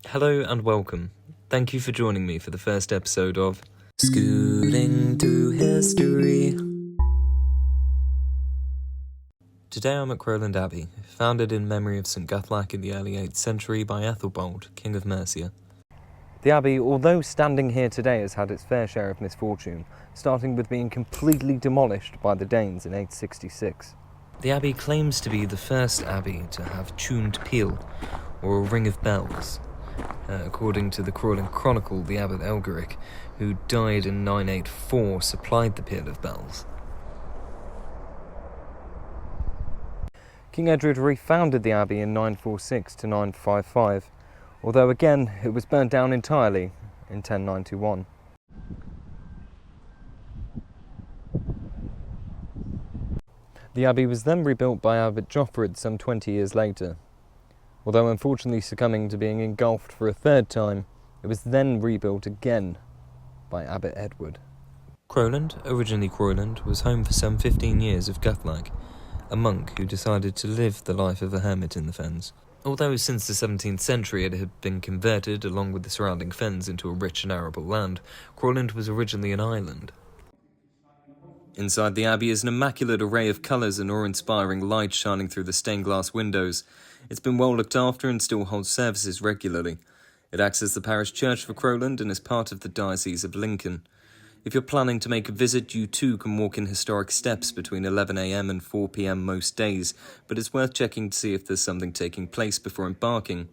Hello and welcome. Thank you for joining me for the first episode of Scooting Through History. Today I'm at Crowland Abbey, founded in memory of St Guthlac in the early 8th century by Ethelbald, King of Mercia. The abbey, although standing here today, has had its fair share of misfortune, starting with being completely demolished by the Danes in 866. The abbey claims to be the first abbey to have tuned peal, or a ring of bells. According to the Crowland Chronicle, the abbot Elgeric, who died in 984, supplied the peal of bells. King Edward refounded the abbey in 946 to 955, although again it was burnt down entirely in 1091. The abbey was then rebuilt by Abbot Joffrid some 20 years later. Although unfortunately succumbing to being engulfed for a third time, it was then rebuilt again by Abbot Edward. Crowland, originally Crowland, was home for some 15 years of Guthlac, a monk who decided to live the life of a hermit in the fens. Although since the 17th century it had been converted, along with the surrounding fens, into a rich and arable land, Crowland was originally an island. Inside the abbey is an immaculate array of colours and awe-inspiring light shining through the stained glass windows. It's been well looked after and still holds services regularly. It acts as the parish church for Crowland and is part of the Diocese of Lincoln. If you're planning to make a visit, you too can walk in historic steps between 11 a.m. and 4 p.m. most days, but it's worth checking to see if there's something taking place before embarking.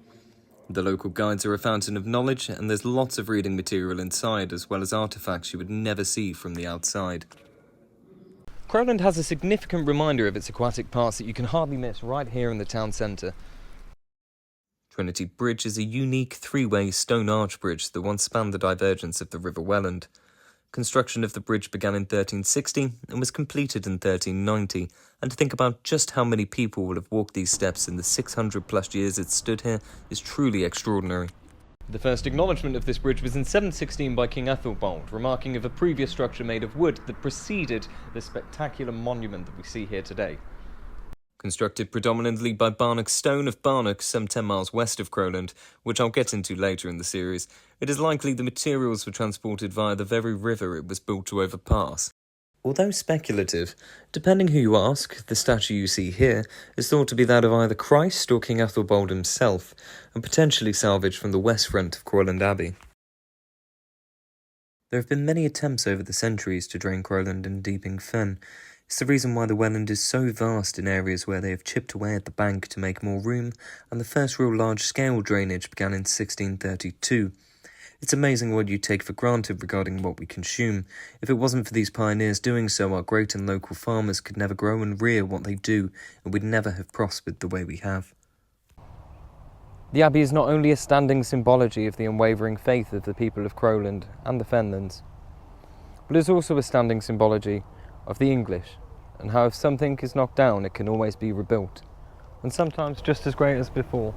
The local guides are a fountain of knowledge, and there's lots of reading material inside, as well as artefacts you would never see from the outside. Crowland has a significant reminder of its aquatic parts that you can hardly miss right here in the town centre. Trinity Bridge is a unique three-way stone arch bridge that once spanned the divergence of the River Welland. Construction of the bridge began in 1360 and was completed in 1390, and to think about just how many people will have walked these steps in the 600 plus years it stood here is truly extraordinary. The first acknowledgement of this bridge was in 716 by King Ethelbald, remarking of a previous structure made of wood that preceded the spectacular monument that we see here today. Constructed predominantly by Barnock Stone of Barnock, some 10 miles west of Crowland, which I'll get into later in the series, it is likely the materials were transported via the very river it was built to overpass. Although speculative, depending who you ask, the statue you see here is thought to be that of either Christ or King Ethelbald himself, and potentially salvaged from the west front of Crowland Abbey. There have been many attempts over the centuries to drain Crowland and Deeping Fen. It's the reason why the Welland is so vast in areas where they have chipped away at the bank to make more room, and the first real large-scale drainage began in 1632. It's amazing what you take for granted regarding what we consume. If it wasn't for these pioneers doing so, our great and local farmers could never grow and rear what they do, and we'd never have prospered the way we have. The abbey is not only a standing symbology of the unwavering faith of the people of Crowland and the Fenlands, but is also a standing symbology of the English, and how if something is knocked down it can always be rebuilt, and sometimes just as great as before.